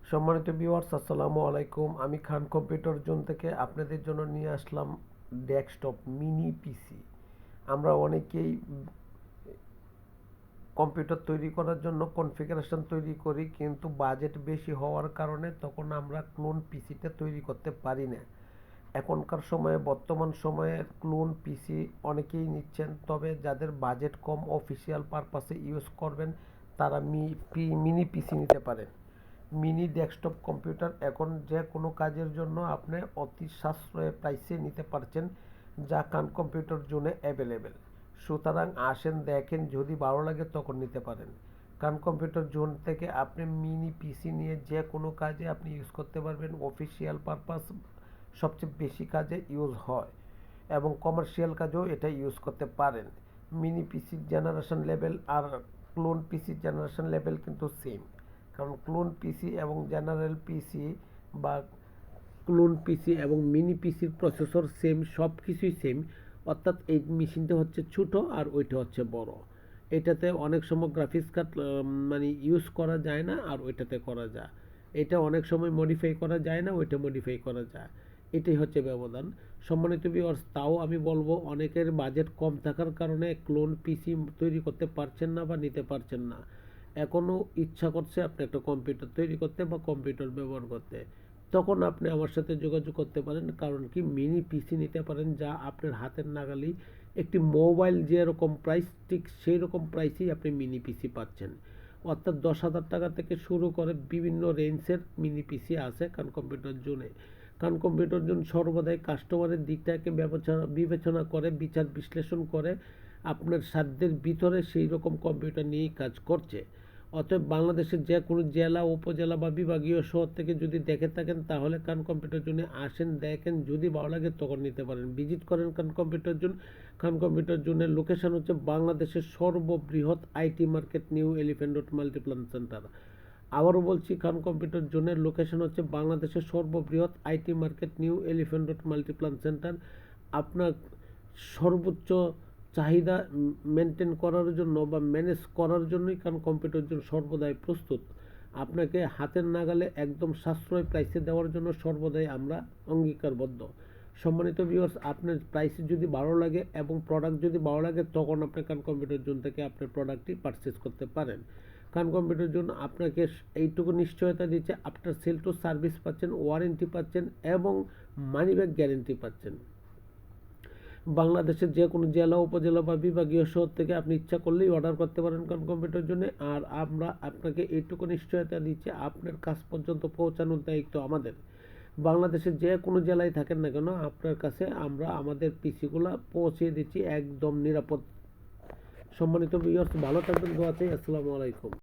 সম্মানিত ভিউয়ার্স, আসসালামু আলাইকুম। আমি খান কম্পিউটার জোন থেকে আপনাদের জন্য নিয়ে আসলাম ডেস্কটপ মিনি পিসি। আমরা অনেকেই কম্পিউটার তৈরি করার জন্য কনফিগারেশন তৈরি করি, কিন্তু বাজেট বেশি হওয়ার কারণে তখন আমরা ক্লোন পিসিটা তৈরি করতে পারি না। এখনকার সময়ে, বর্তমান সময়ে ক্লোন পিসি অনেকেই নিচ্ছেন, তবে যাদের বাজেট কম, অফিসিয়াল পারপাসে ইউজ করবেন, তারা মিনি পিসি নিতে পারেন। মিনি ডেস্কটপ কম্পিউটার এখন যে কোনো কাজের জন্য আপনি অতি সাশ্রয়ে প্রাইসে নিতে পারছেন, যা খান কম্পিউটার জোনে অ্যাভেলেবেল। সুতরাং আসেন, দেখেন, যদি ভালো লাগে তখন নিতে পারেন। খান কম্পিউটার জোন থেকে আপনি মিনি পিসি নিয়ে যে কোনো কাজে আপনি ইউজ করতে পারবেন। অফিসিয়াল পারপাস সবচেয়ে বেশি কাজে ইউজ হয় এবং কমার্শিয়াল কাজেও এটা ইউজ করতে পারেন। মিনি পিসির জেনারেশন লেভেল আর ক্লোন পিসির জেনারেশন লেভেল কিন্তু সেম, কারণ ক্লোন পিসি এবং জেনারেল পিসি বা ক্লোন পিসি এবং মিনি পিসির প্রসেসর সেম, সব কিছুই সেম। অর্থাৎ এই মেশিনটা হচ্ছে ছোট আর ওইটা হচ্ছে বড়। এটাতে অনেক সময় গ্রাফিক্স কার্ড মানে ইউজ করা যায় না, আর ওইটাতে করা যায়। এটা অনেক সময় মডিফাই করা যায় না, ওইটা মডিফাই করা যায়। এটাই হচ্ছে ব্যবধান। সম্মানিত ভিউয়ার্স, তাও আমি বলবো, অনেকের বাজেট কম থাকার কারণে ক্লোন পিসি তৈরি করতে পারছেন না বা নিতে পারছেন না। এখনও ইচ্ছা করছে আপনি একটা কম্পিউটার তৈরি করতে বা কম্পিউটার ব্যবহার করতে, তখন আপনি আমার সাথে যোগাযোগ করতে পারেন। কারণ কি, মিনি পিসি নিতে পারেন, যা আপনার হাতের নাগালেই। একটি মোবাইল যেরকম প্রাইস, ঠিক সেই রকম প্রাইসেই আপনি মিনি পিসি পাচ্ছেন। অর্থাৎ 10,000 টাকা থেকে শুরু করে বিভিন্ন রেঞ্জের মিনি পিসি আছে খান কম্পিউটার জোনে। খান কম্পিউটার জোন সর্বদাই কাস্টমারের দিকটাকে বিবেচনা করে, বিচার বিশ্লেষণ করে আপনার সাধ্যের ভিতরে সেই রকম কম্পিউটার নিয়েই কাজ করছে। অতএব বাংলাদেশের যে কোনো জেলা, উপজেলা বা বিভাগীয় শহর থেকে যদি দেখে থাকেন, তাহলে খান কম্পিউটার জোনে আসেন, দেখেন, যদি ভালো লাগে তখন নিতে পারেন। ভিজিট করেন খান কম্পিউটার জোন। খান কম্পিউটার জোনের লোকেশন হচ্ছে বাংলাদেশের সর্ববৃহৎ IT market, new elephant road Multiplan centre. আবারও বলছি, খান কম্পিউটার জোনের লোকেশন হচ্ছে বাংলাদেশের সর্ববৃহৎ IT market, new elephant road Multiplan centre. আপনার সর্বোচ্চ চাহিদা মেনটেন করার জন্য বা ম্যানেজ করার জন্যই খান কম্পিউটার জোন সর্বদাই প্রস্তুত। আপনাকে হাতের নাগালে একদম সাশ্রয় প্রাইসে দেওয়ার জন্য সর্বদাই আমরা অঙ্গীকারবদ্ধ। সম্মানিত ভিউয়ার্স, আপনার প্রাইস যদি ভালো লাগে এবং প্রোডাক্ট যদি ভালো লাগে, তখন আপনি খান কম্পিউটার জোন থেকে আপনার প্রোডাক্টটি পারচেস করতে পারেন। খান কম্পিউটার জোন আপনাকে এইটুকু নিশ্চয়তা দিচ্ছে, আফটার সেল টু সার্ভিস পাচ্ছেন, ওয়ারেন্টি পাচ্ছেন এবং মানি ব্যাক গ্যারেন্টি পাচ্ছেন। বাংলাদেশের যে কোনো জেলা, উপজেলা বা বিভাগীয় শহর থেকে আপনি ইচ্ছা করলেই অর্ডার করতে পারেন খান কম্পিউটার জন্য। আর আমরা আপনাকে এইটুকু নিশ্চয়তা দিচ্ছি, আপনার কাছ পর্যন্ত পৌঁছানোর দায়িত্ব আমাদের। বাংলাদেশের যে কোনো জেলায় থাকেন না কেন, আপনার কাছে আমরা আমাদের পিসিগুলো পৌঁছে দিচ্ছি একদম নিরাপদ। সম্মানিত ভিউয়ার্স, ভালো থাকবেন, দোয়া চাই। আসসালামু আলাইকুম।